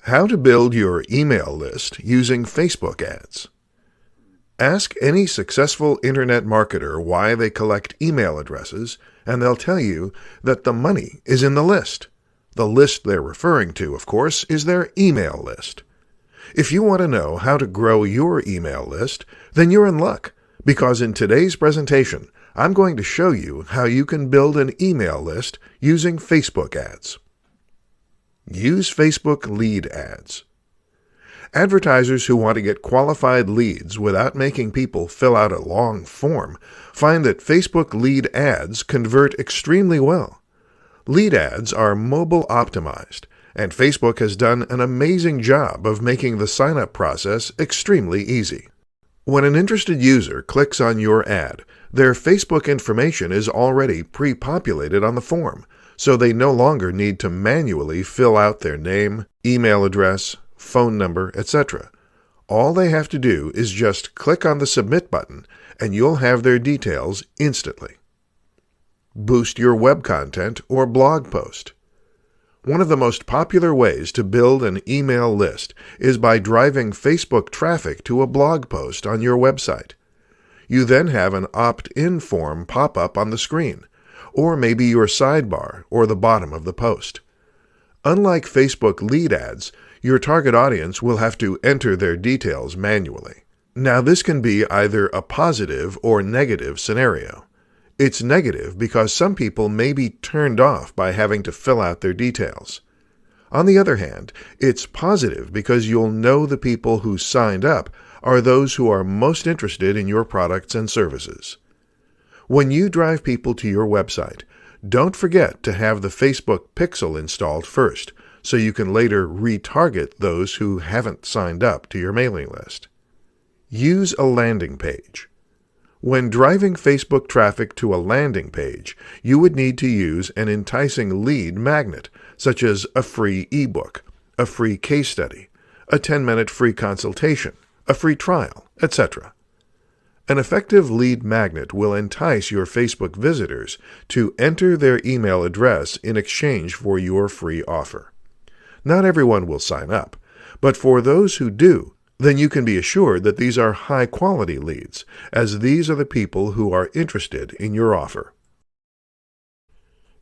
How to build your email list using Facebook ads. Ask any successful internet marketer why they collect email addresses, and they'll tell you that the money is in the list. The list they're referring to, of course, is their email list. If you want to know how to grow your email list, then you're in luck, because in today's presentation, I'm going to show you how you can build an email list using Facebook ads. Use Facebook lead ads. Advertisers who want to get qualified leads without making people fill out a long form find that Facebook lead ads convert extremely well. Lead ads are mobile optimized, and Facebook has done an amazing job of making the sign-up process extremely easy. When an interested user clicks on your ad, their Facebook information is already pre-populated on the form, so they no longer need to manually fill out their name, email address, phone number, etc. All they have to do is just click on the Submit button, and you'll have their details instantly. Boost your web content or blog post. One of the most popular ways to build an email list is by driving Facebook traffic to a blog post on your website. You then have an opt-in form pop up on the screen, or maybe your sidebar or the bottom of the post. Unlike Facebook lead ads, your target audience will have to enter their details manually. Now, this can be either a positive or negative scenario. It's negative because some people may be turned off by having to fill out their details. On the other hand, it's positive because you'll know the people who signed up are those who are most interested in your products and services. When you drive people to your website, don't forget to have the Facebook pixel installed first, so you can later retarget those who haven't signed up to your mailing list. Use a landing page. When driving Facebook traffic to a landing page, you would need to use an enticing lead magnet, such as a free ebook, a free case study, a 10-minute free consultation, a free trial, etc. An effective lead magnet will entice your Facebook visitors to enter their email address in exchange for your free offer. Not everyone will sign up, but for those who do, then you can be assured that these are high-quality leads, as these are the people who are interested in your offer.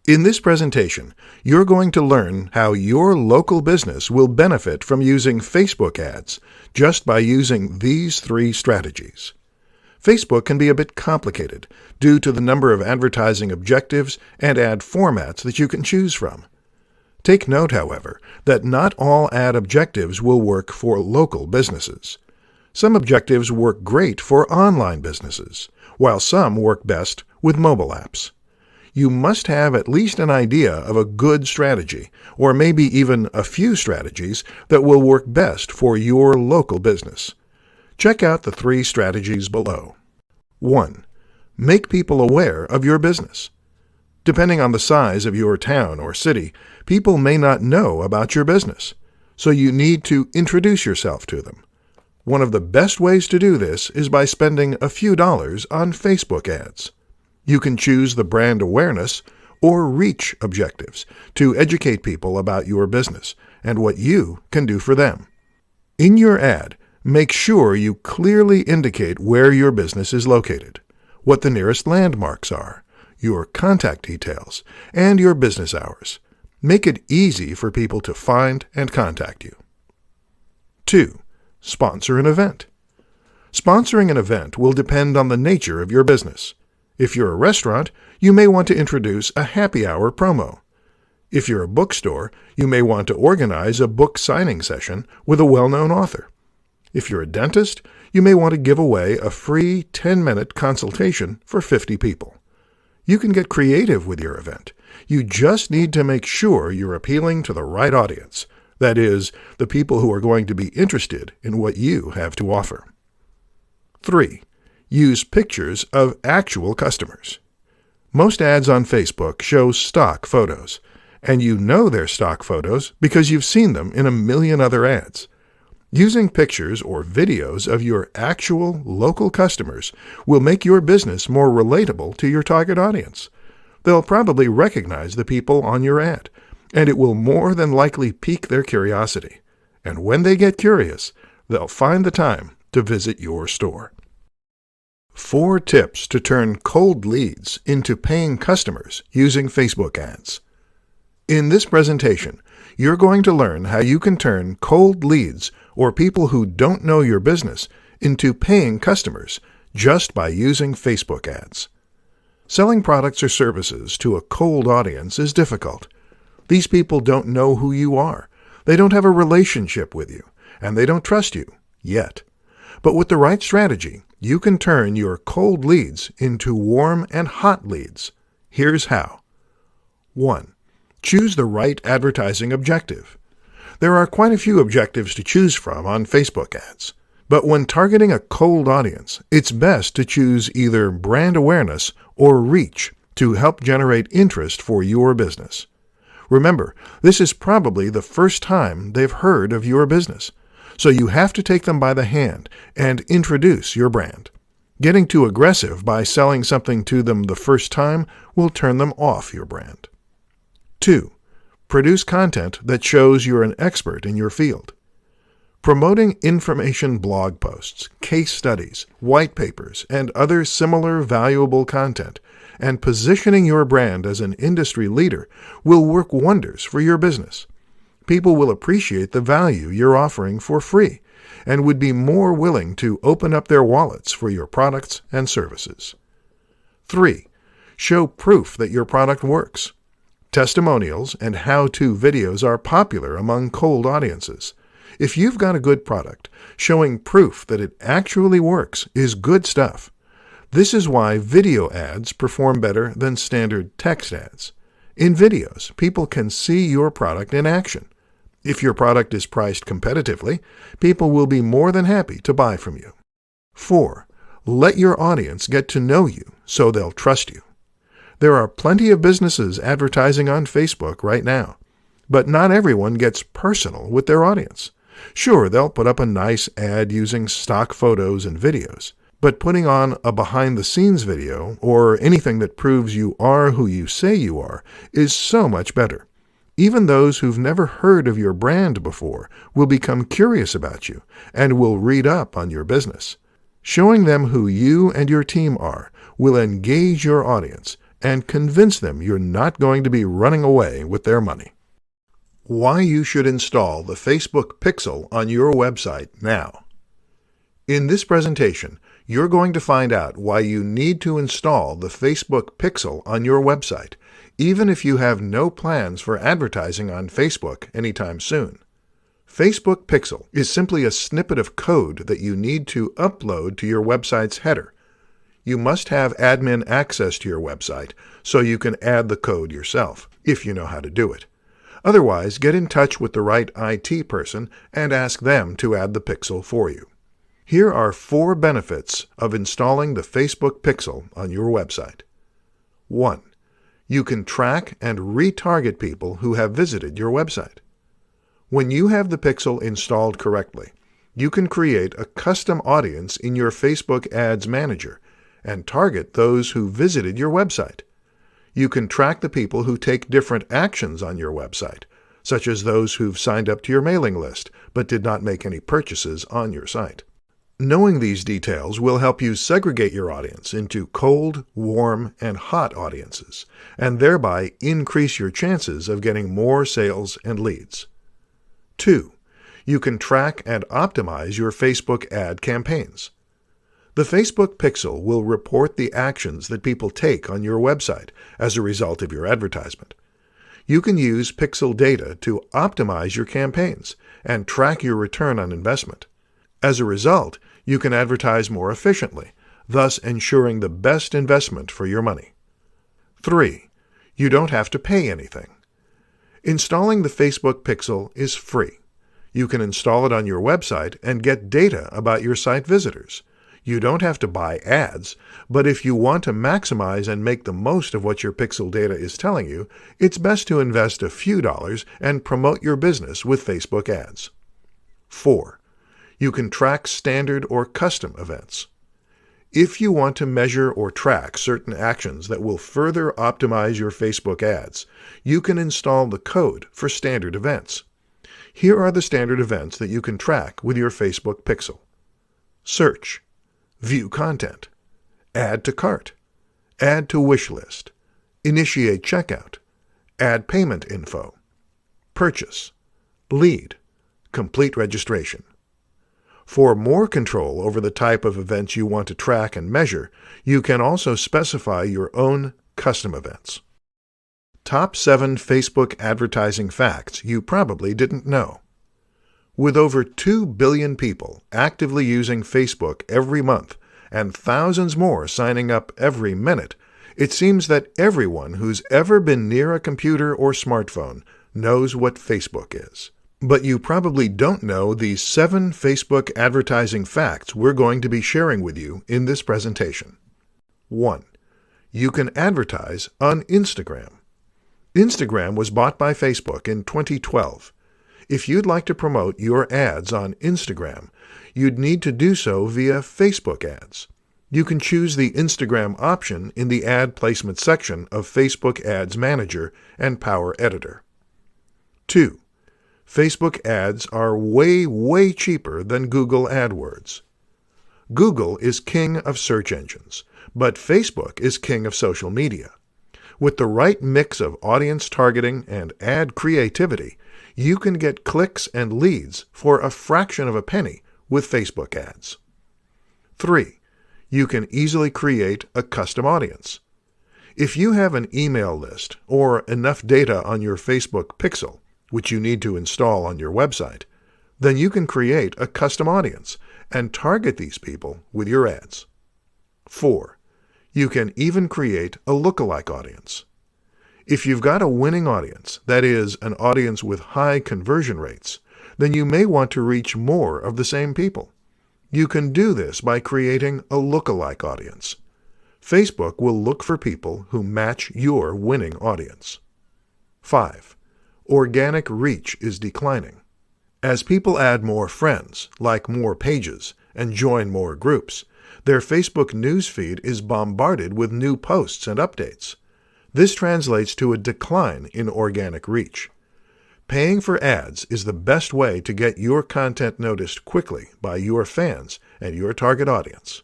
In this presentation, you're going to learn how your local business will benefit from using Facebook ads just by using these 3 strategies. Facebook can be a bit complicated due to the number of advertising objectives and ad formats that you can choose from. Take note, however, that not all ad objectives will work for local businesses. Some objectives work great for online businesses, while some work best with mobile apps. You must have at least an idea of a good strategy, or maybe even a few strategies that will work best for your local business. Check out the 3 strategies below. 1. Make people aware of your business. Depending on the size of your town or city, people may not know about your business, so you need to introduce yourself to them. One of the best ways to do this is by spending a few dollars on Facebook ads. You can choose the brand awareness or reach objectives to educate people about your business and what you can do for them. In your ad, make sure you clearly indicate where your business is located, what the nearest landmarks are, your contact details, and your business hours. Make it easy for people to find and contact you. 2. Sponsor an event. Sponsoring an event will depend on the nature of your business. If you're a restaurant, you may want to introduce a happy hour promo. If you're a bookstore, you may want to organize a book signing session with a well-known author. If you're a dentist, you may want to give away a free 10-minute consultation for 50 people. You can get creative with your event. You just need to make sure you're appealing to the right audience, that is, the people who are going to be interested in what you have to offer. 3. Use pictures of actual customers. Most ads on Facebook show stock photos, and you know they're stock photos because you've seen them in a million other ads. Using pictures or videos of your actual local customers will make your business more relatable to your target audience. They'll probably recognize the people on your ad, and it will more than likely pique their curiosity. And when they get curious, they'll find the time to visit your store. 4 tips to turn cold leads into paying customers using Facebook ads. In this presentation, you're going to learn how you can turn cold leads or people who don't know your business into paying customers just by using Facebook ads. Selling products or services to a cold audience is difficult. These people don't know who you are. They don't have a relationship with you, and they don't trust you yet. But with the right strategy, you can turn your cold leads into warm and hot leads. Here's how. 1. Choose the right advertising objective. There are quite a few objectives to choose from on Facebook ads. But when targeting a cold audience, it's best to choose either brand awareness or reach to help generate interest for your business. Remember, this is probably the first time they've heard of your business, so you have to take them by the hand and introduce your brand. Getting too aggressive by selling something to them the first time will turn them off your brand. 2. Produce content that shows you're an expert in your field. Promoting information blog posts, case studies, white papers, and other similar valuable content, and positioning your brand as an industry leader will work wonders for your business. People will appreciate the value you're offering for free and would be more willing to open up their wallets for your products and services. 3. Show proof that your product works. Testimonials and how-to videos are popular among cold audiences. If you've got a good product, showing proof that it actually works is good stuff. This is why video ads perform better than standard text ads. In videos, people can see your product in action. If your product is priced competitively, people will be more than happy to buy from you. 4. Let your audience get to know you so they'll trust you. There are plenty of businesses advertising on Facebook right now, but not everyone gets personal with their audience. Sure, they'll put up a nice ad using stock photos and videos, but putting on a behind-the-scenes video or anything that proves you are who you say you are is so much better. Even those who've never heard of your brand before will become curious about you and will read up on your business. Showing them who you and your team are will engage your audience and convince them you're not going to be running away with their money. Why you should install the Facebook Pixel on your website now. In this presentation, you're going to find out why you need to install the Facebook Pixel on your website, even if you have no plans for advertising on Facebook anytime soon. Facebook Pixel is simply a snippet of code that you need to upload to your website's header. You must have admin access to your website so you can add the code yourself, if you know how to do it. Otherwise, get in touch with the right IT person and ask them to add the Pixel for you. Here are 4 benefits of installing the Facebook Pixel on your website. 1. You can track and retarget people who have visited your website. When you have the Pixel installed correctly, you can create a custom audience in your Facebook Ads Manager and target those who visited your website. You can track the people who take different actions on your website, such as those who've signed up to your mailing list but did not make any purchases on your site. Knowing these details will help you segregate your audience into cold, warm, and hot audiences, and thereby increase your chances of getting more sales and leads. 2. You can track and optimize your Facebook ad campaigns. The Facebook Pixel will report the actions that people take on your website as a result of your advertisement. You can use Pixel data to optimize your campaigns and track your return on investment. As a result, you can advertise more efficiently, thus ensuring the best investment for your money. 3. You don't have to pay anything. Installing the Facebook Pixel is free. You can install it on your website and get data about your site visitors. You don't have to buy ads, but if you want to maximize and make the most of what your Pixel data is telling you, it's best to invest a few dollars and promote your business with Facebook ads. 4. You can track standard or custom events. If you want to measure or track certain actions that will further optimize your Facebook ads, you can install the code for standard events. Here are the standard events that you can track with your Facebook Pixel. Search, view content, add to cart, add to wish list, initiate checkout, add payment info, purchase, lead, complete registration. For more control over the type of events you want to track and measure, you can also specify your own custom events. Top 7 Facebook advertising facts you probably didn't know. With over 2 billion people actively using Facebook every month and thousands more signing up every minute, it seems that everyone who's ever been near a computer or smartphone knows what Facebook is. But you probably don't know the 7 Facebook advertising facts we're going to be sharing with you in this presentation. 1. You can advertise on Instagram. Instagram was bought by Facebook in 2012. If you'd like to promote your ads on Instagram, you'd need to do so via Facebook ads. You can choose the Instagram option in the Ad Placement section of Facebook Ads Manager and Power Editor. 2. Facebook ads are way cheaper than Google AdWords. Google is king of search engines, but Facebook is king of social media. With the right mix of audience targeting and ad creativity, you can get clicks and leads for a fraction of a penny with Facebook ads. 3. You can easily create a custom audience. If you have an email list or enough data on your Facebook Pixel, which you need to install on your website, then you can create a custom audience and target these people with your ads. 4. You can even create a lookalike audience. If you've got a winning audience, that is, an audience with high conversion rates, then you may want to reach more of the same people. You can do this by creating a lookalike audience. Facebook will look for people who match your winning audience. 5. Organic reach is declining. As people add more friends, like more pages, and join more groups, their Facebook newsfeed is bombarded with new posts and updates. This translates to a decline in organic reach. Paying for ads is the best way to get your content noticed quickly by your fans and your target audience.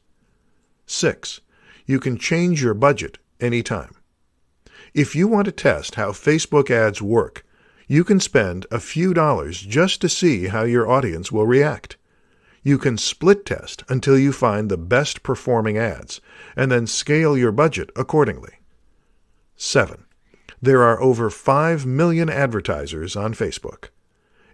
6. You can change your budget anytime. If you want to test how Facebook ads work, you can spend a few dollars just to see how your audience will react. You can split test until you find the best performing ads, and then scale your budget accordingly. 7. There are over 5 million advertisers on Facebook.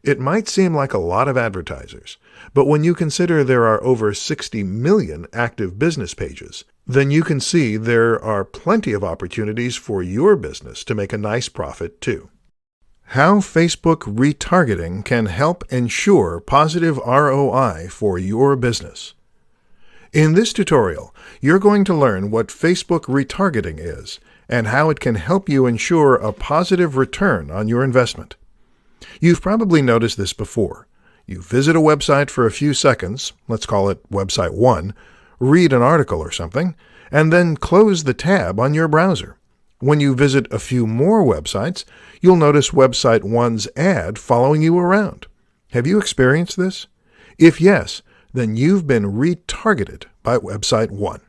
It might seem like a lot of advertisers, but when you consider there are over 60 million active business pages, then you can see there are plenty of opportunities for your business to make a nice profit too. How Facebook retargeting can help ensure positive ROI for your business. In this tutorial, you're going to learn what Facebook retargeting is and how it can help you ensure a positive return on your investment. You've probably noticed this before. You visit a website for a few seconds, let's call it website 1, read an article or something, and then close the tab on your browser. When you visit a few more websites, you'll notice website 1's ad following you around. Have you experienced this? If yes, then you've been retargeted by website 1.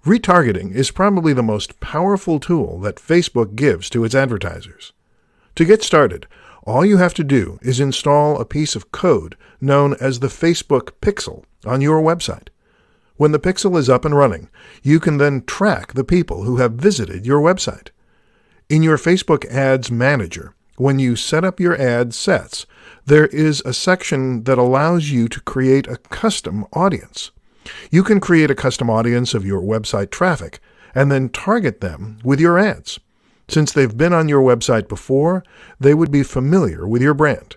Retargeting is probably the most powerful tool that Facebook gives to its advertisers. To get started, all you have to do is install a piece of code known as the Facebook Pixel on your website. When the Pixel is up and running, you can then track the people who have visited your website. In your Facebook Ads Manager, when you set up your ad sets, there is a section that allows you to create a custom audience. You can create a custom audience of your website traffic and then target them with your ads. Since they've been on your website before, they would be familiar with your brand.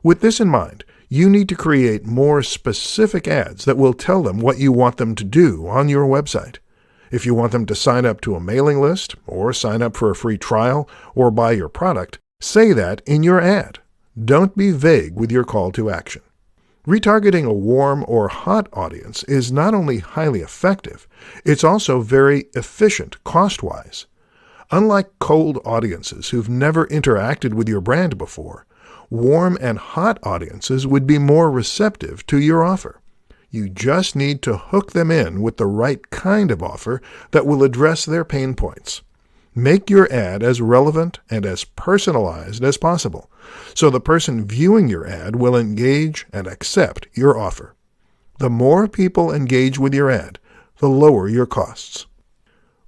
With this in mind, you need to create more specific ads that will tell them what you want them to do on your website. If you want them to sign up to a mailing list, or sign up for a free trial, or buy your product, say that in your ad. Don't be vague with your call to action. Retargeting a warm or hot audience is not only highly effective, it's also very efficient cost-wise. Unlike cold audiences who've never interacted with your brand before, Warm and hot audiences would be more receptive to your offer. You just need to hook them in with the right kind of offer that will address their pain points. Make your ad as relevant and as personalized as possible, so the person viewing your ad will engage and accept your offer. The more people engage with your ad, the lower your costs.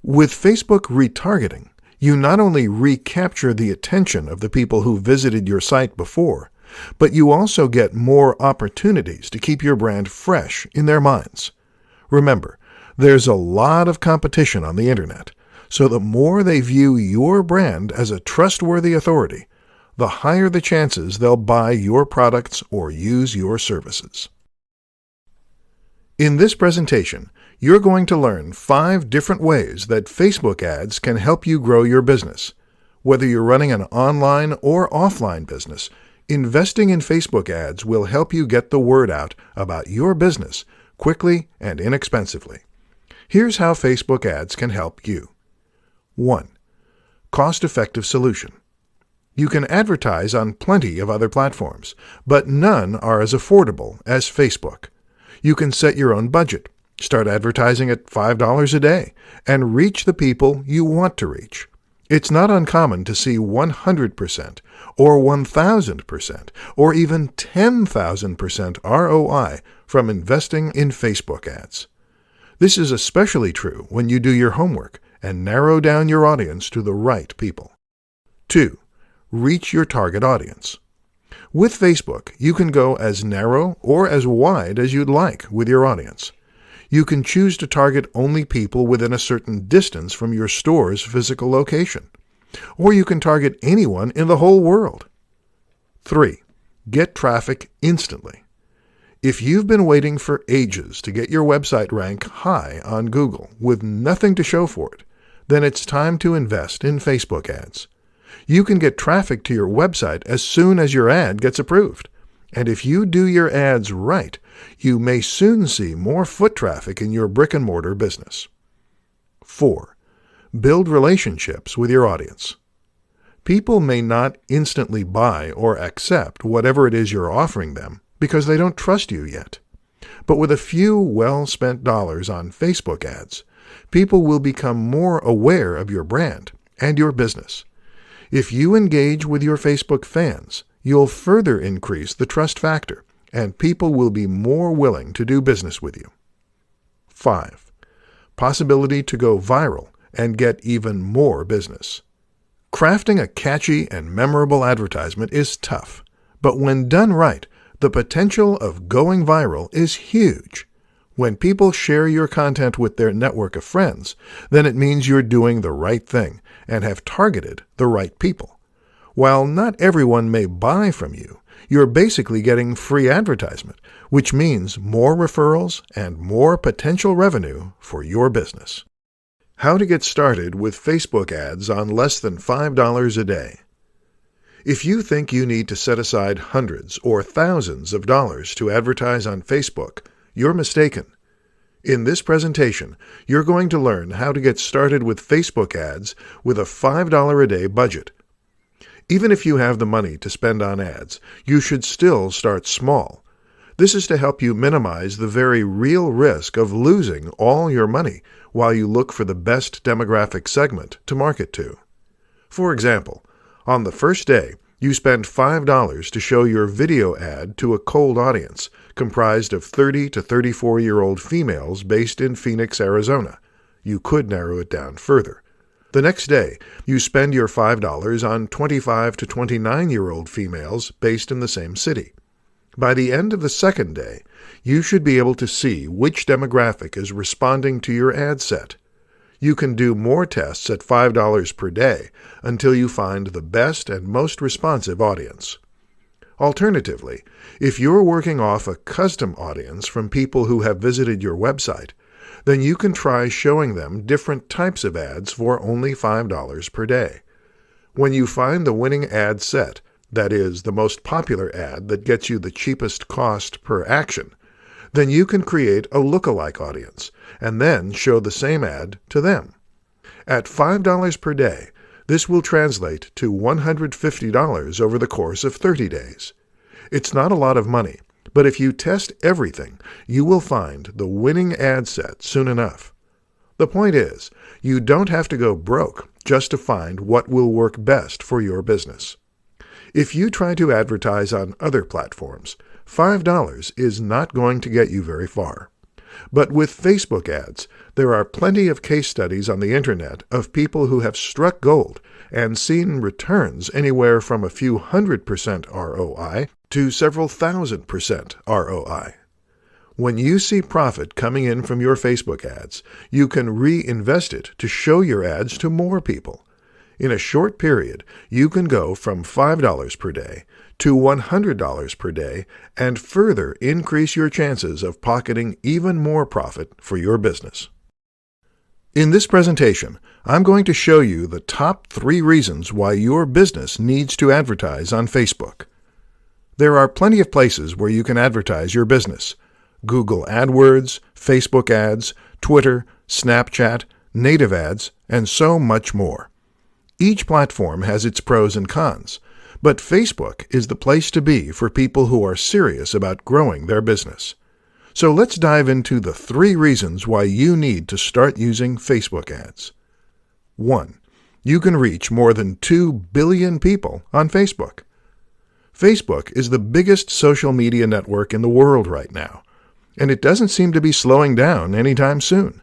With Facebook retargeting, you not only recapture the attention of the people who visited your site before, but you also get more opportunities to keep your brand fresh in their minds. Remember, there's a lot of competition on the internet, so the more they view your brand as a trustworthy authority, the higher the chances they'll buy your products or use your services. In this presentation, you're going to learn 5 different ways that Facebook ads can help you grow your business. Whether you're running an online or offline business, investing in Facebook ads will help you get the word out about your business quickly and inexpensively. Here's how Facebook ads can help you. 1. Cost-effective solution. You can advertise on plenty of other platforms, but none are as affordable as Facebook. You can set your own budget, start advertising at $5 a day, and reach the people you want to reach. It's not uncommon to see 100% or 1,000% or even 10,000% ROI from investing in Facebook ads. This is especially true when you do your homework and narrow down your audience to the right people. 2. Reach your target audience. With Facebook, you can go as narrow or as wide as you'd like with your audience. You can choose to target only people within a certain distance from your store's physical location, or you can target anyone in the whole world. 3. Get traffic instantly. If you've been waiting for ages to get your website rank high on Google with nothing to show for it, then it's time to invest in Facebook ads. You can get traffic to your website as soon as your ad gets approved. And if you do your ads right, you may soon see more foot traffic in your brick-and-mortar business. 4. Build relationships with your audience. People may not instantly buy or accept whatever it is you're offering them because they don't trust you yet. But with a few well-spent dollars on Facebook ads, people will become more aware of your brand and your business. If you engage with your Facebook fans, you'll further increase the trust factor, and people will be more willing to do business with you. 5. Possibility to go viral and get even more business. Crafting a catchy and memorable advertisement is tough, but when done right, the potential of going viral is huge. When people share your content with their network of friends, then it means you're doing the right thing and have targeted the right people. While not everyone may buy from you, you're basically getting free advertisement, which means more referrals and more potential revenue for your business. How to get started with Facebook ads on less than $5 a day. If you think you need to set aside hundreds or thousands of dollars to advertise on Facebook, you're mistaken. In this presentation, you're going to learn how to get started with Facebook ads with a $5 a day budget. Even if you have the money to spend on ads, you should still start small. This is to help you minimize the very real risk of losing all your money while you look for the best demographic segment to market to. For example, on the first day, you spend $5 to show your video ad to a cold audience comprised of 30 to 34-year-old females based in Phoenix, Arizona. You could narrow it down further. The next day, you spend your $5 on 25 to 29-year-old females based in the same city. By the end of the second day, you should be able to see which demographic is responding to your ad set. You can do more tests at $5 per day until you find the best and most responsive audience. Alternatively, if you're working off a custom audience from people who have visited your website, then you can try showing them different types of ads for only $5 per day. When you find the winning ad set, that is, the most popular ad that gets you the cheapest cost per action, then you can create a lookalike audience and then show the same ad to them. At $5 per day, This will translate to $150 over the course of 30 days. It's not a lot of money, but if you test everything, you will find the winning ad set soon enough. The point is, you don't have to go broke just to find what will work best for your business. If you try to advertise on other platforms, $5 is not going to get you very far. But with Facebook ads, there are plenty of case studies on the internet of people who have struck gold and seen returns anywhere from a few 100% ROI to several 1,000% ROI. When you see profit coming in from your Facebook ads, you can reinvest it to show your ads to more people. In a short period, you can go from $5 per day to $100 per day and further increase your chances of pocketing even more profit for your business. In this presentation, I'm going to show you the top 3 reasons why your business needs to advertise on Facebook. There are plenty of places where you can advertise your business: Google AdWords, Facebook ads, Twitter, Snapchat, native ads, and so much more. Each platform has its pros and cons, but Facebook is the place to be for people who are serious about growing their business. So let's dive into the 3 reasons why you need to start using Facebook ads. 1. You can reach more than 2 billion people on Facebook. Facebook is the biggest social media network in the world right now, and it doesn't seem to be slowing down anytime soon.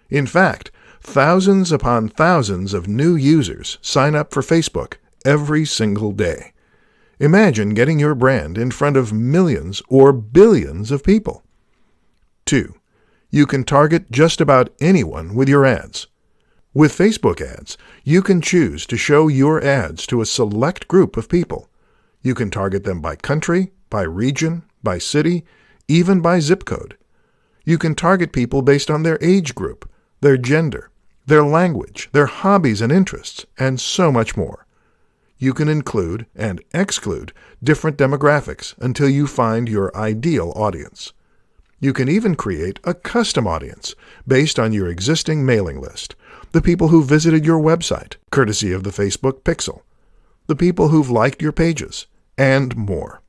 In fact, thousands upon thousands of new users sign up for Facebook every single day. Imagine getting your brand in front of millions or billions of people. 2. You can target just about anyone with your ads. With Facebook ads, you can choose to show your ads to a select group of people. You can target them by country, by region, by city, even by zip code. You can target people based on their age group, their gender, their language, their hobbies and interests, and so much more. You can include and exclude different demographics until you find your ideal audience. You can even create a custom audience based on your existing mailing list, the people who visited your website, courtesy of the Facebook Pixel, the people who've liked your pages, and more.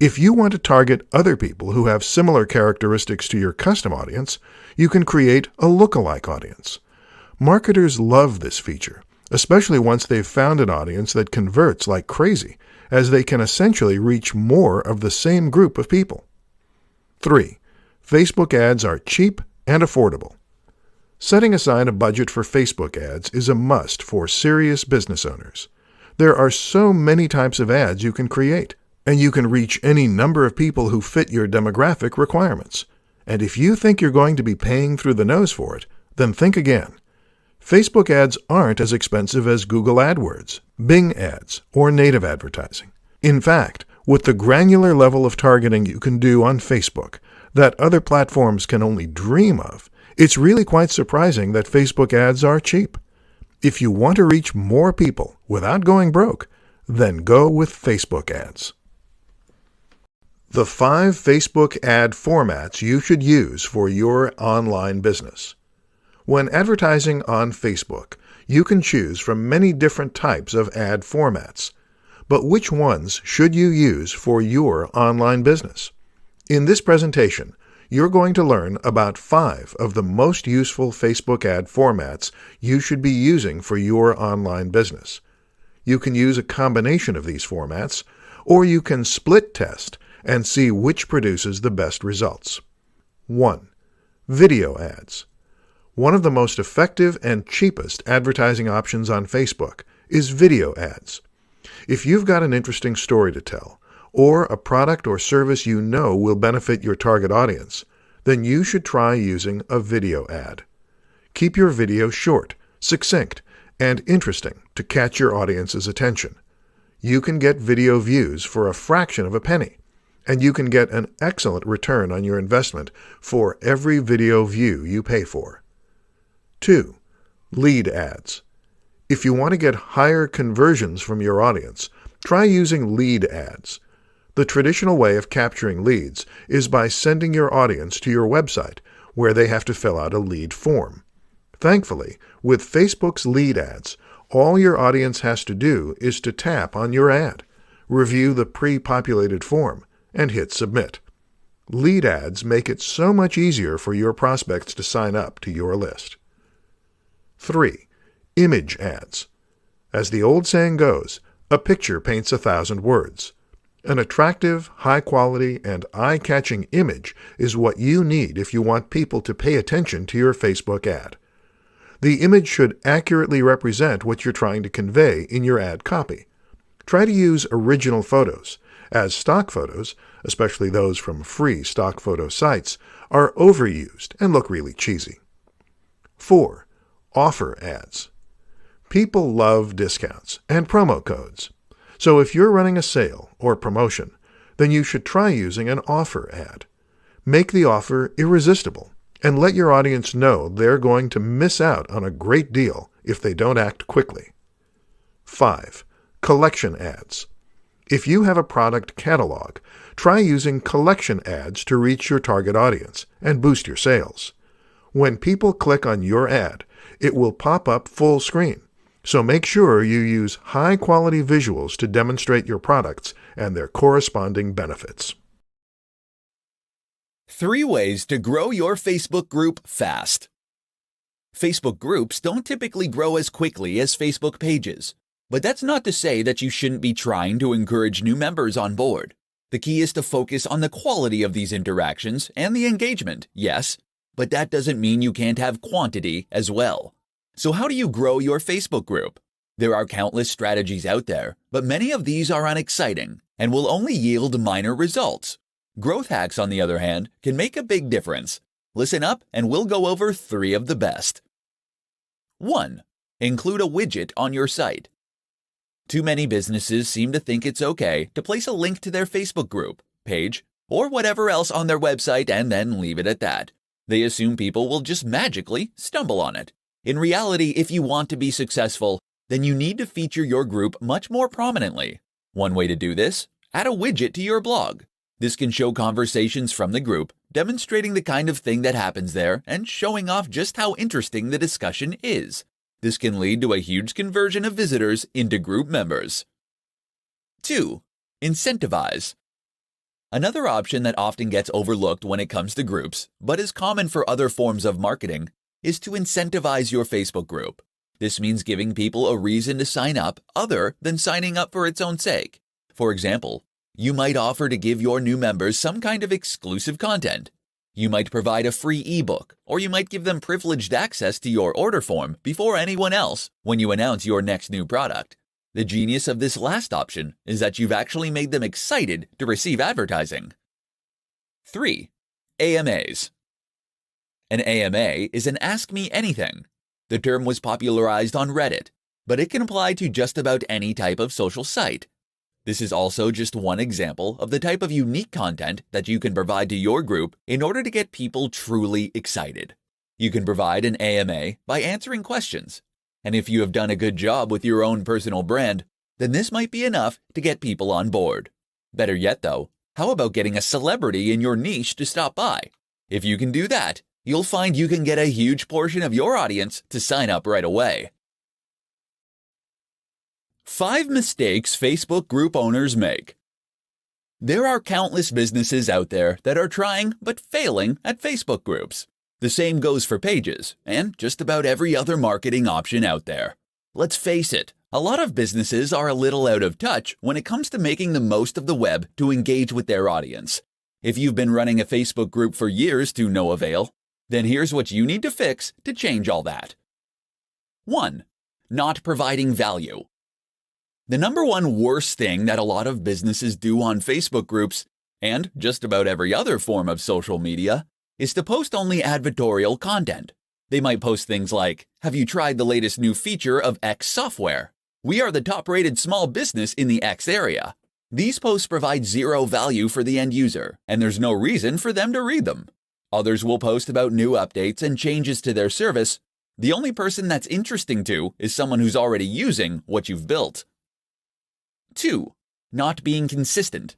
If you want to target other people who have similar characteristics to your custom audience, you can create a lookalike audience. Marketers love this feature, especially once they've found an audience that converts like crazy, as they can essentially reach more of the same group of people. 3. Facebook ads are cheap and affordable. Setting aside a budget for Facebook ads is a must for serious business owners. There are so many types of ads you can create, and you can reach any number of people who fit your demographic requirements. And if you think you're going to be paying through the nose for it, then think again. Facebook ads aren't as expensive as Google AdWords, Bing ads, or native advertising. In fact, with the granular level of targeting you can do on Facebook that other platforms can only dream of, it's really quite surprising that Facebook ads are cheap. If you want to reach more people without going broke, then go with Facebook ads. The 5 Facebook ad formats you should use for your online business. When advertising on Facebook, you can choose from many different types of ad formats. But which ones should you use for your online business? In this presentation, you're going to learn about 5 of the most useful Facebook ad formats you should be using for your online business. You can use a combination of these formats, or you can split test and see which produces the best results. 1. Video ads. One of the most effective and cheapest advertising options on Facebook is video ads. If you've got an interesting story to tell, or a product or service you know will benefit your target audience, then you should try using a video ad. Keep your video short, succinct, and interesting to catch your audience's attention. You can get video views for a fraction of a penny, and you can get an excellent return on your investment for every video view you pay for. 2. Lead ads. If you want to get higher conversions from your audience, try using lead ads. The traditional way of capturing leads is by sending your audience to your website, where they have to fill out a lead form. Thankfully, with Facebook's lead ads, All your audience has to do is to tap on your ad, review the pre-populated form, and hit submit. Lead ads make it so much easier for your prospects to sign up to your list. 3. Image ads. As the old saying goes, a picture paints 1,000 words. An attractive, high-quality, and eye-catching image is what you need if you want people to pay attention to your Facebook ad. The image should accurately represent what you're trying to convey in your ad copy. Try to use original photos, as stock photos, especially those from free stock photo sites, are overused and look really cheesy. 4. Offer ads. People love discounts and promo codes. So if you're running a sale or promotion, then you should try using an offer ad. Make the offer irresistible and let your audience know they're going to miss out on a great deal if they don't act quickly. 5. Collection ads. If you have a product catalog, try using collection ads to reach your target audience and boost your sales. When people click on your ad, it will pop up full screen. So make sure you use high-quality visuals to demonstrate your products and their corresponding benefits. 3 ways to grow your Facebook group fast. Facebook groups don't typically grow as quickly as Facebook pages, but that's not to say that you shouldn't be trying to encourage new members on board. The key is to focus on the quality of these interactions and the engagement, yes, but that doesn't mean you can't have quantity as well. So how do you grow your Facebook group? There are countless strategies out there, but many of these are unexciting and will only yield minor results. Growth hacks, on the other hand, can make a big difference. Listen up and we'll go over 3 of the best. 1. Include a widget on your site. Too many businesses seem to think it's okay to place a link to their Facebook group, page, or whatever else on their website and then leave it at that. They assume people will just magically stumble on it. In reality, if you want to be successful, then you need to feature your group much more prominently. One way to do this: add a widget to your blog. This can show conversations from the group, demonstrating the kind of thing that happens there and showing off just how interesting the discussion is. This can lead to a huge conversion of visitors into group members. 2. Incentivize. Another option that often gets overlooked when it comes to groups, but is common for other forms of marketing, is to incentivize your Facebook group. This means giving people a reason to sign up other than signing up for its own sake. For example, you might offer to give your new members some kind of exclusive content. You might provide a free ebook, or you might give them privileged access to your order form before anyone else when you announce your next new product. The genius of this last option is that you've actually made them excited to receive advertising. 3. AMAs. An AMA is an Ask Me Anything. The term was popularized on Reddit, but it can apply to just about any type of social site. This is also just one example of the type of unique content that you can provide to your group in order to get people truly excited. You can provide an AMA by answering questions, and if you have done a good job with your own personal brand, then this might be enough to get people on board. Better yet though, how about getting a celebrity in your niche to stop by? If you can do that, you'll find you can get a huge portion of your audience to sign up right away. 5 mistakes Facebook group owners make. There are countless businesses out there that are trying but failing at Facebook groups. The same goes for pages and just about every other marketing option out there. Let's face it, a lot of businesses are a little out of touch when it comes to making the most of the web to engage with their audience. If you've been running a Facebook group for years to no avail, then here's what you need to fix to change all that. 1. Not providing value. The number one worst thing that a lot of businesses do on Facebook groups, and just about every other form of social media, is to post only advertorial content. They might post things like, "Have you tried the latest new feature of X software? We are the top-rated small business in the X area." These posts provide zero value for the end user, and there's no reason for them to read them. Others will post about new updates and changes to their service. The only person that's interesting to is someone who's already using what you've built. 2. Not being consistent.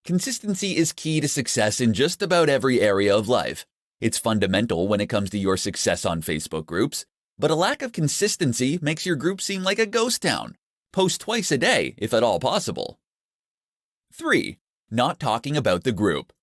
Consistency is key to success in just about every area of life. It's fundamental when it comes to your success on Facebook groups. But a lack of consistency makes your group seem like a ghost town. Post twice a day, if at all possible. 3. Not talking about the group.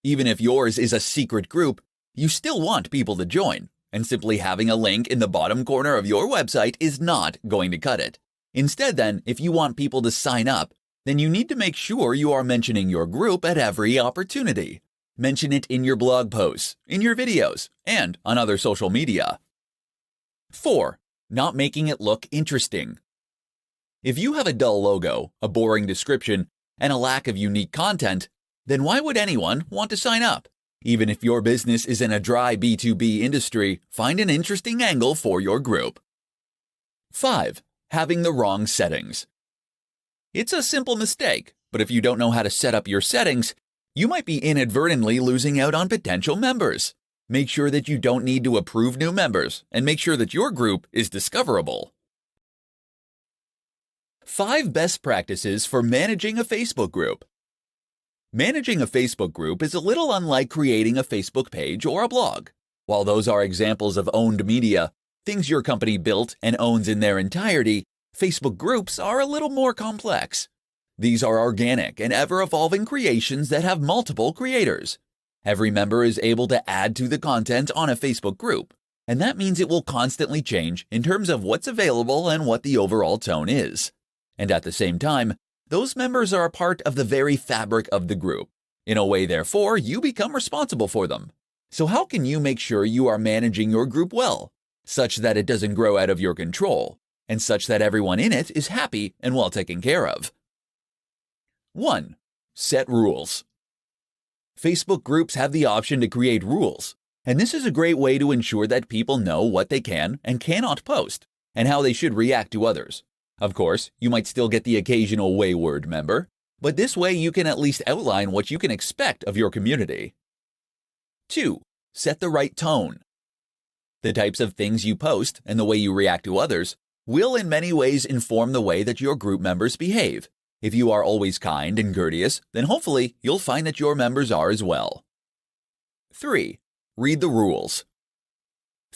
Even if yours is a secret group, you still want people to join, and simply having a link in the bottom corner of your website is not going to cut it. Instead then, if you want people to sign up, then you need to make sure you are mentioning your group at every opportunity. Mention it in your blog posts, in your videos, and on other social media. 4. Not making it look interesting. If you have a dull logo, a boring description, and a lack of unique content, then why would anyone want to sign up? Even if your business is in a dry B2B industry, find an interesting angle for your group. 5. Having the wrong settings. It's a simple mistake, but if you don't know how to set up your settings, you might be inadvertently losing out on potential members. Make sure that you don't need to approve new members, and make sure that your group is discoverable. 5 best practices for managing a Facebook group. Managing a Facebook group is a little unlike creating a Facebook page or a blog. While those are examples of owned media, things your company built and owns in their entirety, Facebook groups are a little more complex. These are organic and ever-evolving creations that have multiple creators. Every member is able to add to the content on a Facebook group, and that means it will constantly change in terms of what's available and what the overall tone is. And at the same time, those members are a part of the very fabric of the group. In a way, therefore, you become responsible for them. So how can you make sure you are managing your group well, such that it doesn't grow out of your control, and such that everyone in it is happy and well taken care of? 1. Set rules. Facebook groups have the option to create rules, and this is a great way to ensure that people know what they can and cannot post, and how they should react to others. Of course, you might still get the occasional wayward member, but this way you can at least outline what you can expect of your community. 2. Set the right tone. The types of things you post and the way you react to others will in many ways inform the way that your group members behave. If you are always kind and courteous, then hopefully you'll find that your members are as well. 3. Read the rules.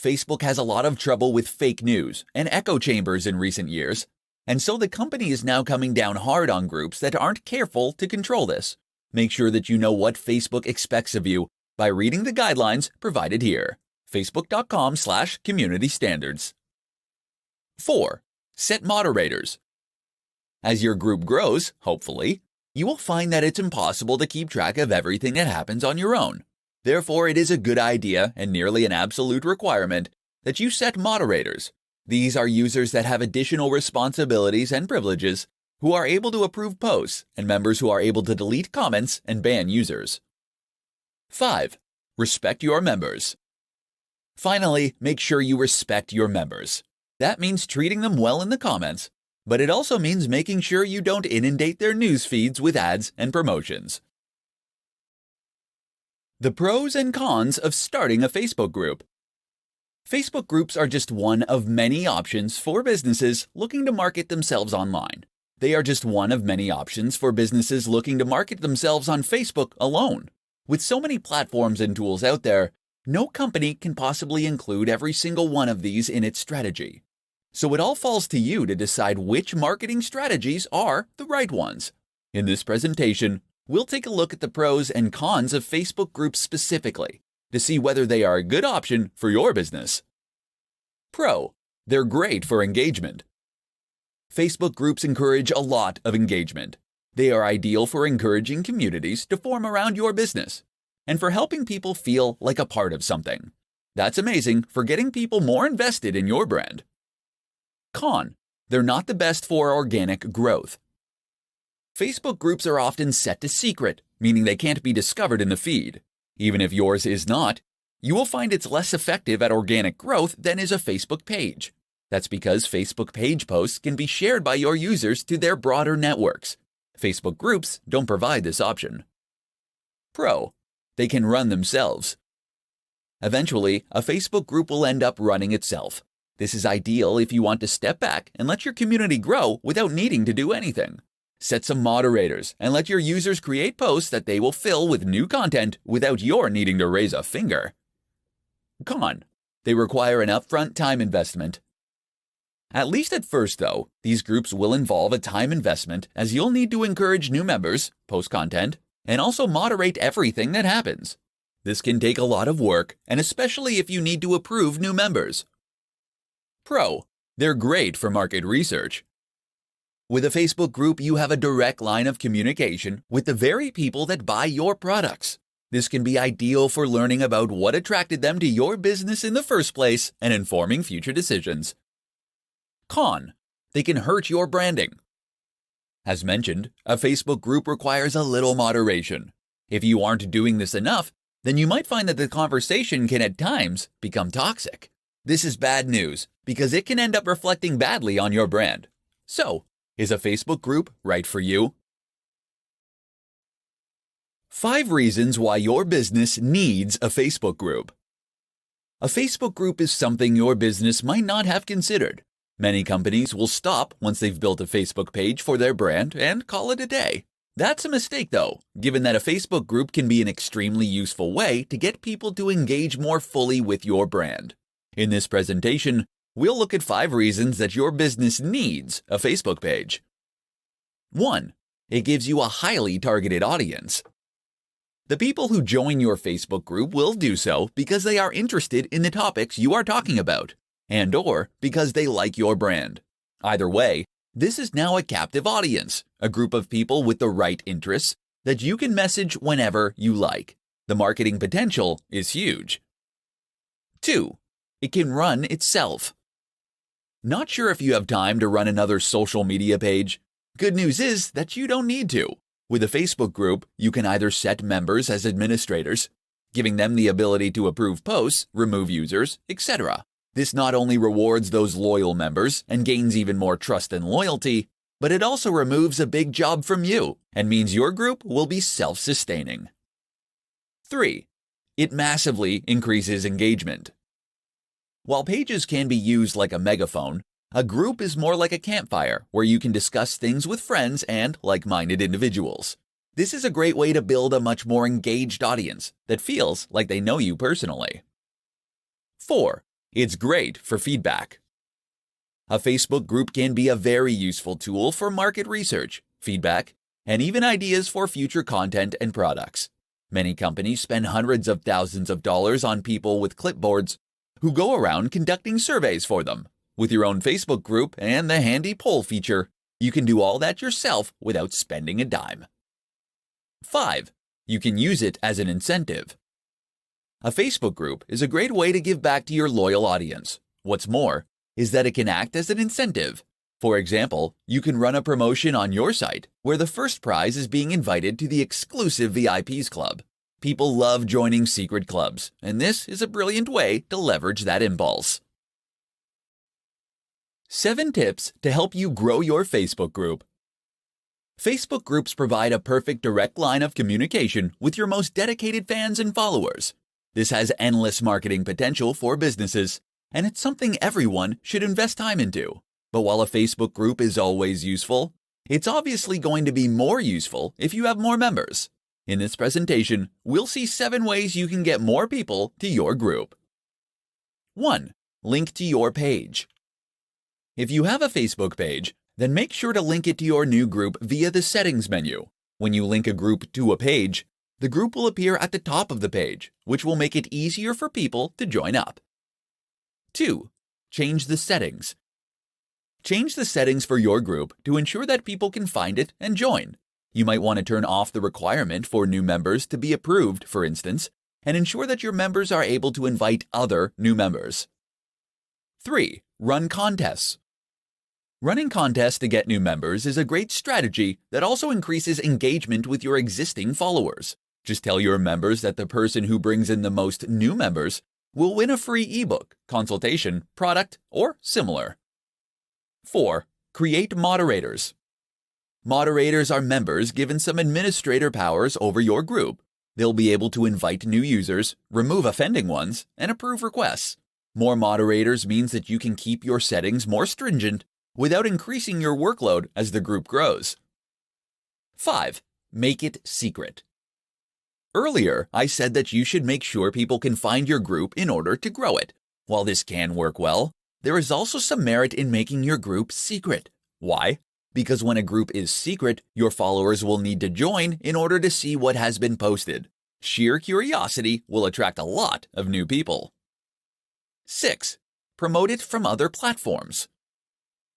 Facebook has a lot of trouble with fake news and echo chambers in recent years, and so the company is now coming down hard on groups that aren't careful to control this. Make sure that you know what Facebook expects of you by reading the guidelines provided here. Facebook.com/community standards. 4. Set moderators. As your group grows, hopefully, you will find that it's impossible to keep track of everything that happens on your own. Therefore, it is a good idea and nearly an absolute requirement that you set moderators. These are users that have additional responsibilities and privileges, who are able to approve posts, and members who are able to delete comments and ban users. 5. Respect your members. Finally, make sure you respect your members. That means treating them well in the comments, but it also means making sure you don't inundate their news feeds with ads and promotions. The pros and cons of starting a Facebook group. Facebook groups are just one of many options for businesses looking to market themselves online. They are just one of many options for businesses looking to market themselves on Facebook alone. With so many platforms and tools out there, no company can possibly include every single one of these in its strategy. So it all falls to you to decide which marketing strategies are the right ones. In this presentation, we'll take a look at the pros and cons of Facebook groups specifically to see whether they are a good option for your business. Pro: they're great for engagement. Facebook groups encourage a lot of engagement. They are ideal for encouraging communities to form around your business and for helping people feel like a part of something. That's amazing for getting people more invested in your brand. Con: they're not the best for organic growth. Facebook groups are often set to secret, meaning they can't be discovered in the feed. Even if yours is not, you will find it's less effective at organic growth than is a Facebook page. That's because Facebook page posts can be shared by your users to their broader networks. Facebook groups don't provide this option. Pro: they can run themselves. Eventually, a Facebook group will end up running itself. This is ideal if you want to step back and let your community grow without needing to do anything. Set some moderators and let your users create posts that they will fill with new content without your needing to raise a finger. Con: They require an upfront time investment. At least at first, though, these groups will involve a time investment as you'll need to encourage new members, post content, and also moderate everything that happens. This can take a lot of work, and especially if you need to approve new members. Pro: they're great for market research. With a Facebook group, you have a direct line of communication with the very people that buy your products. This can be ideal for learning about what attracted them to your business in the first place and informing future decisions. Con: they can hurt your branding. As mentioned, a Facebook group requires a little moderation. If you aren't doing this enough, then you might find that the conversation can at times become toxic. This is bad news because it can end up reflecting badly on your brand. So, is a Facebook group right for you? 5 reasons why your business needs a Facebook group. A Facebook group is something your business might not have considered. Many companies will stop once they've built a Facebook page for their brand and call it a day. That's a mistake though, given that a Facebook group can be an extremely useful way to get people to engage more fully with your brand. In this presentation, we'll look at 5 reasons that your business needs a Facebook page. 1. It gives you a highly targeted audience. The people who join your Facebook group will do so because they are interested in the topics you are talking about, and/or because they like your brand. Either way, this is now a captive audience, a group of people with the right interests that you can message whenever you like. The marketing potential is huge. 2. It can run itself. Not sure if you have time to run another social media page? Good news is that you don't need to. With a Facebook group, you can either set members as administrators, giving them the ability to approve posts, remove users, etc. This not only rewards those loyal members and gains even more trust and loyalty, but it also removes a big job from you and means your group will be self-sustaining. 3. It massively increases engagement. While pages can be used like a megaphone, a group is more like a campfire where you can discuss things with friends and like-minded individuals. This is a great way to build a much more engaged audience that feels like they know you personally. 4. It's great for feedback. A Facebook group can be a very useful tool for market research, feedback, and even ideas for future content and products. Many companies spend hundreds of thousands of dollars on people with clipboards who go around conducting surveys for them. With your own Facebook group and the handy poll feature, you can do all that yourself without spending a dime. 5. You can use it as an incentive. A Facebook group is a great way to give back to your loyal audience. What's more is that it can act as an incentive. For example, you can run a promotion on your site where the first prize is being invited to the exclusive VIPs club. People love joining secret clubs, and this is a brilliant way to leverage that impulse. 7 tips to help you grow your Facebook group. Facebook groups provide a perfect direct line of communication with your most dedicated fans and followers. This has endless marketing potential for businesses, and it's something everyone should invest time into. But while a Facebook group is always useful, it's obviously going to be more useful if you have more members. In this presentation, we'll see 7 ways you can get more people to your group. 1. Link to your page. If you have a Facebook page, then make sure to link it to your new group via the settings menu. When you link a group to a page, the group will appear at the top of the page, which will make it easier for people to join up. 2. Change the settings. Change the settings for your group to ensure that people can find it and join. You might want to turn off the requirement for new members to be approved, for instance, and ensure that your members are able to invite other new members. 3. Run contests. Running contests to get new members is a great strategy that also increases engagement with your existing followers. Just tell your members that the person who brings in the most new members will win a free ebook, consultation, product, or similar. 4. Create moderators. Moderators are members given some administrator powers over your group. They'll be able to invite new users, remove offending ones, and approve requests. More moderators means that you can keep your settings more stringent without increasing your workload as the group grows. 5. Make it secret. Earlier, I said that you should make sure people can find your group in order to grow it. While this can work well, there is also some merit in making your group secret. Why? Because when a group is secret, your followers will need to join in order to see what has been posted. Sheer curiosity will attract a lot of new people. 6. Promote it from other platforms.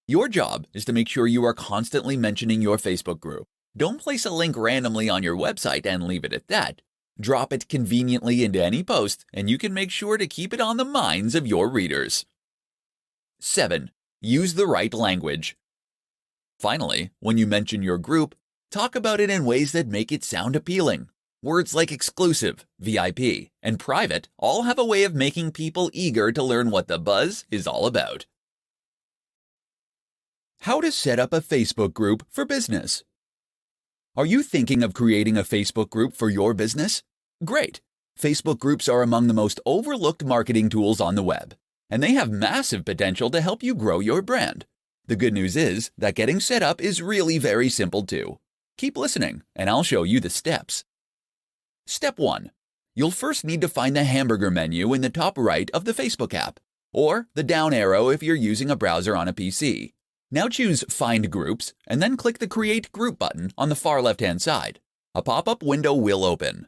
Your job is to make sure you are constantly mentioning your Facebook group. Don't place a link randomly on your website and leave it at that. Drop it conveniently into any post, and you can make sure to keep it on the minds of your readers. 7. Use the right language. Finally, when you mention your group, talk about it in ways that make it sound appealing. Words like exclusive, VIP, and private all have a way of making people eager to learn what the buzz is all about. How to set up a Facebook group for business. Are you thinking of creating a Facebook group for your business? Great! Facebook groups are among the most overlooked marketing tools on the web, and they have massive potential to help you grow your brand. The good news is that getting set up is really very simple too. Keep listening, and I'll show you the steps. Step 1. You'll first need to find the hamburger menu in the top right of the Facebook app, or the down arrow if you're using a browser on a PC. Now choose Find Groups, and then click the Create Group button on the far left-hand side. A pop-up window will open.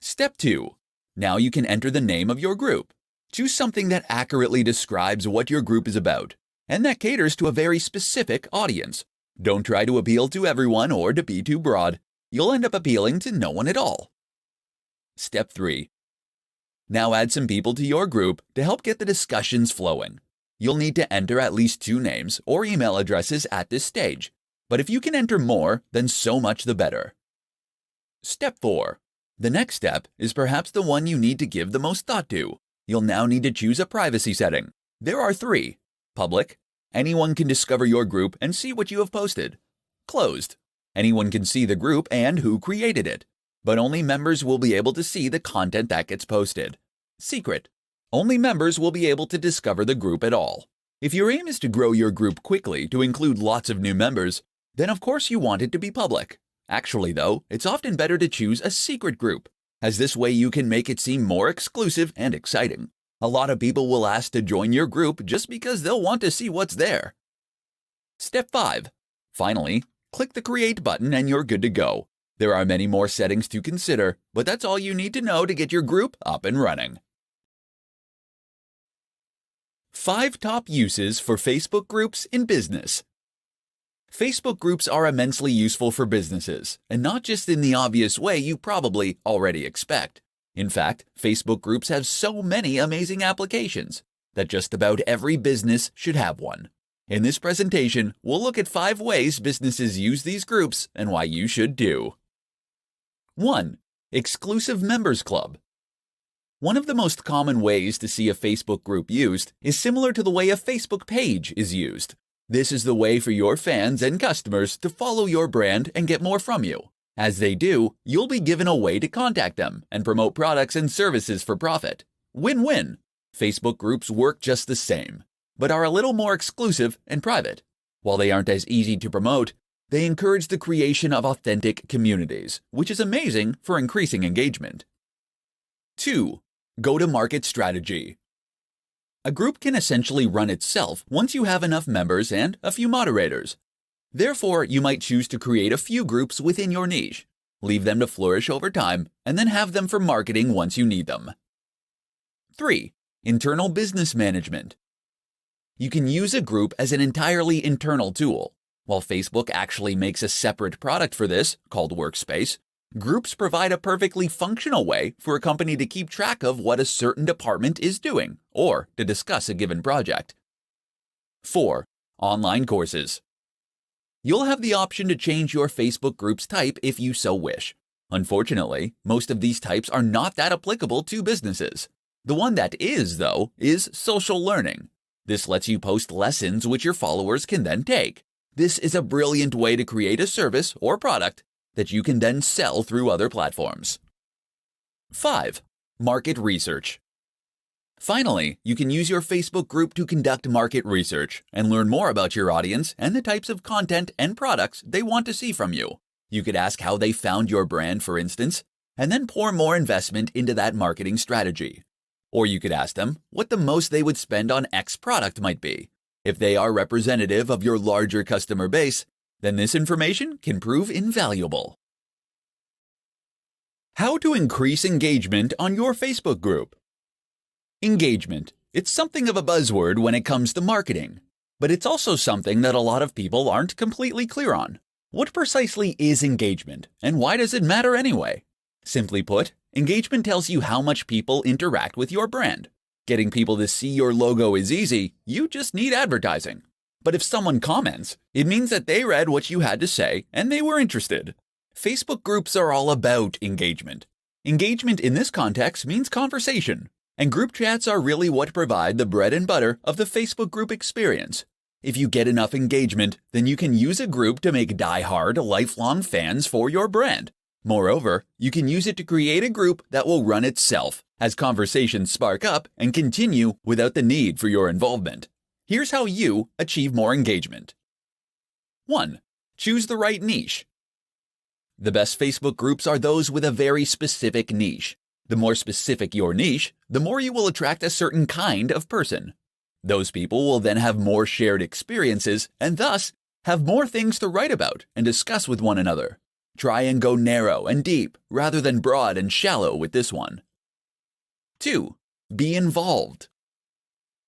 Step 2. Now you can enter the name of your group. Choose something that accurately describes what your group is about, and that caters to a very specific audience. Don't try to appeal to everyone or to be too broad. You'll end up appealing to no one at all. Step 3. Now add some people to your group to help get the discussions flowing. You'll need to enter at least 2 names or email addresses at this stage, but if you can enter more, then so much the better. Step 4. The next step is perhaps the one you need to give the most thought to. You'll now need to choose a privacy setting. There are 3. Public. Anyone can discover your group and see what you have posted. Closed. Anyone can see the group and who created it, but only members will be able to see the content that gets posted. Secret. Only members will be able to discover the group at all. If your aim is to grow your group quickly to include lots of new members, then of course you want it to be public. Actually though, it's often better to choose a secret group, as this way you can make it seem more exclusive and exciting. A lot of people will ask to join your group just because they'll want to see what's there. Step 5. Finally, click the Create button and you're good to go. There are many more settings to consider, but that's all you need to know to get your group up and running. 5 top uses for Facebook groups in business. Facebook groups are immensely useful for businesses, and not just in the obvious way you probably already expect. In fact, Facebook groups have so many amazing applications that just about every business should have one. In this presentation, we'll look at 5 ways businesses use these groups and why you should too. 1. Exclusive Members Club. One of the most common ways to see a Facebook group used is similar to the way a Facebook page is used. This is the way for your fans and customers to follow your brand and get more from you. As they do, you'll be given a way to contact them and promote products and services for profit. Win-win! Facebook groups work just the same, but are a little more exclusive and private. While they aren't as easy to promote, they encourage the creation of authentic communities, which is amazing for increasing engagement. 2. Go-to-market strategy. A group can essentially run itself once you have enough members and a few moderators. Therefore, you might choose to create a few groups within your niche, leave them to flourish over time, and then have them for marketing once you need them. 3. Internal business management. You can use a group as an entirely internal tool. While Facebook actually makes a separate product for this, called Workspace, groups provide a perfectly functional way for a company to keep track of what a certain department is doing, or to discuss a given project. 4. Online courses. You'll have the option to change your Facebook group's type if you so wish. Unfortunately, most of these types are not that applicable to businesses. The one that is, though, is social learning. This lets you post lessons which your followers can then take. This is a brilliant way to create a service or product that you can then sell through other platforms. 5. Market research. Finally, you can use your Facebook group to conduct market research and learn more about your audience and the types of content and products they want to see from you. You could ask how they found your brand, for instance, and then pour more investment into that marketing strategy. Or you could ask them what the most they would spend on X product might be. If they are representative of your larger customer base, then this information can prove invaluable. How to increase engagement on your Facebook group. Engagement. It's something of a buzzword when it comes to marketing, but it's also something that a lot of people aren't completely clear on. What precisely is engagement, and why does it matter anyway? Simply put, engagement tells you how much people interact with your brand. Getting people to see your logo is easy, you just need advertising. But if someone comments, it means that they read what you had to say and they were interested. Facebook groups are all about engagement. Engagement in this context means conversation, and group chats are really what provide the bread and butter of the Facebook group experience. If you get enough engagement, then you can use a group to make die-hard, lifelong fans for your brand. Moreover, you can use it to create a group that will run itself as conversations spark up and continue without the need for your involvement. Here's how you achieve more engagement. 1. Choose the right niche. The best Facebook groups are those with a very specific niche. The more specific your niche, the more you will attract a certain kind of person. Those people will then have more shared experiences and thus have more things to write about and discuss with one another. Try and go narrow and deep rather than broad and shallow with this one. 2. Be involved.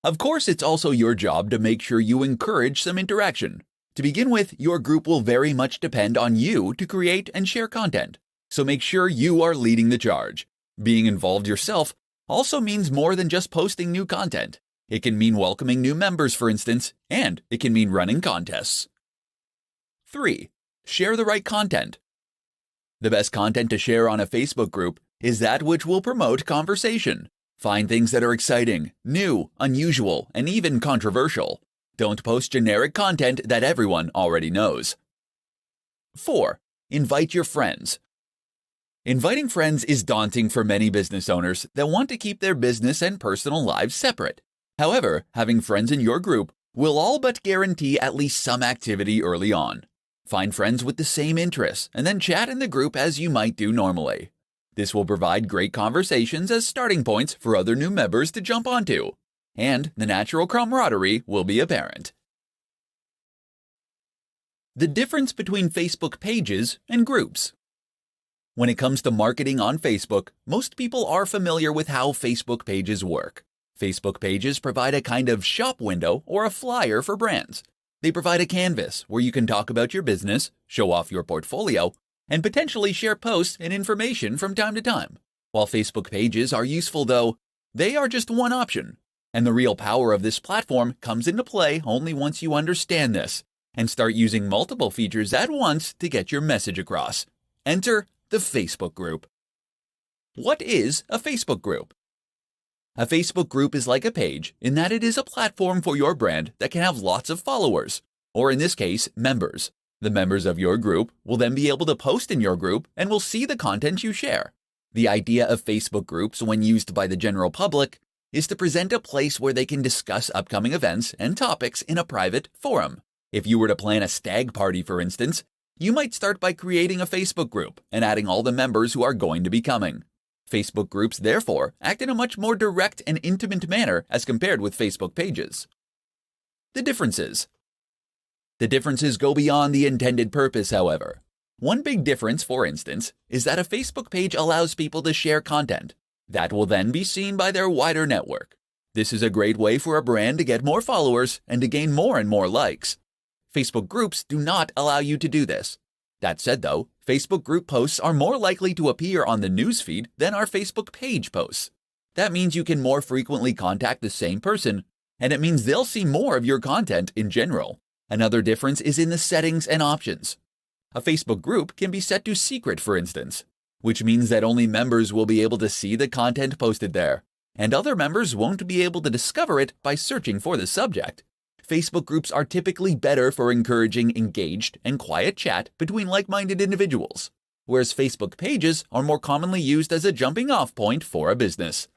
Of course, it's also your job to make sure you encourage some interaction. To begin with, your group will very much depend on you to create and share content, so make sure you are leading the charge. Being involved yourself also means more than just posting new content. It can mean welcoming new members, for instance, and it can mean running contests. 3. Share the right content. The best content to share on a Facebook group is that which will promote conversation. Find things that are exciting, new, unusual, and even controversial. Don't post generic content that everyone already knows. 4. Invite your friends. Inviting friends is daunting for many business owners that want to keep their business and personal lives separate. However, having friends in your group will all but guarantee at least some activity early on. Find friends with the same interests and then chat in the group as you might do normally. This will provide great conversations as starting points for other new members to jump onto, and the natural camaraderie will be apparent. The difference between Facebook pages and groups. When it comes to marketing on Facebook, most people are familiar with how Facebook pages work. Facebook pages provide a kind of shop window or a flyer for brands. They provide a canvas where you can talk about your business, show off your portfolio, and potentially share posts and information from time to time. While Facebook pages are useful though, they are just one option. And the real power of this platform comes into play only once you understand this and start using multiple features at once to get your message across. Enter the Facebook group. What is a Facebook group? A Facebook group is like a page in that it is a platform for your brand that can have lots of followers, or in this case, members. The members of your group will then be able to post in your group and will see the content you share. The idea of Facebook groups when used by the general public is to present a place where they can discuss upcoming events and topics in a private forum. If you were to plan a stag party, for instance, you might start by creating a Facebook group and adding all the members who are going to be coming. Facebook groups, therefore, act in a much more direct and intimate manner as compared with Facebook pages. The differences. The differences go beyond the intended purpose, however. One big difference, for instance, is that a Facebook page allows people to share content that will then be seen by their wider network. This is a great way for a brand to get more followers and to gain more and more likes. Facebook groups do not allow you to do this. That said, though, Facebook group posts are more likely to appear on the newsfeed than our Facebook page posts. That means you can more frequently contact the same person, and it means they'll see more of your content in general. Another difference is in the settings and options. A Facebook group can be set to secret, for instance, which means that only members will be able to see the content posted there, and other members won't be able to discover it by searching for the subject. Facebook groups are typically better for encouraging engaged and quiet chat between like-minded individuals, whereas Facebook pages are more commonly used as a jumping-off point for a business.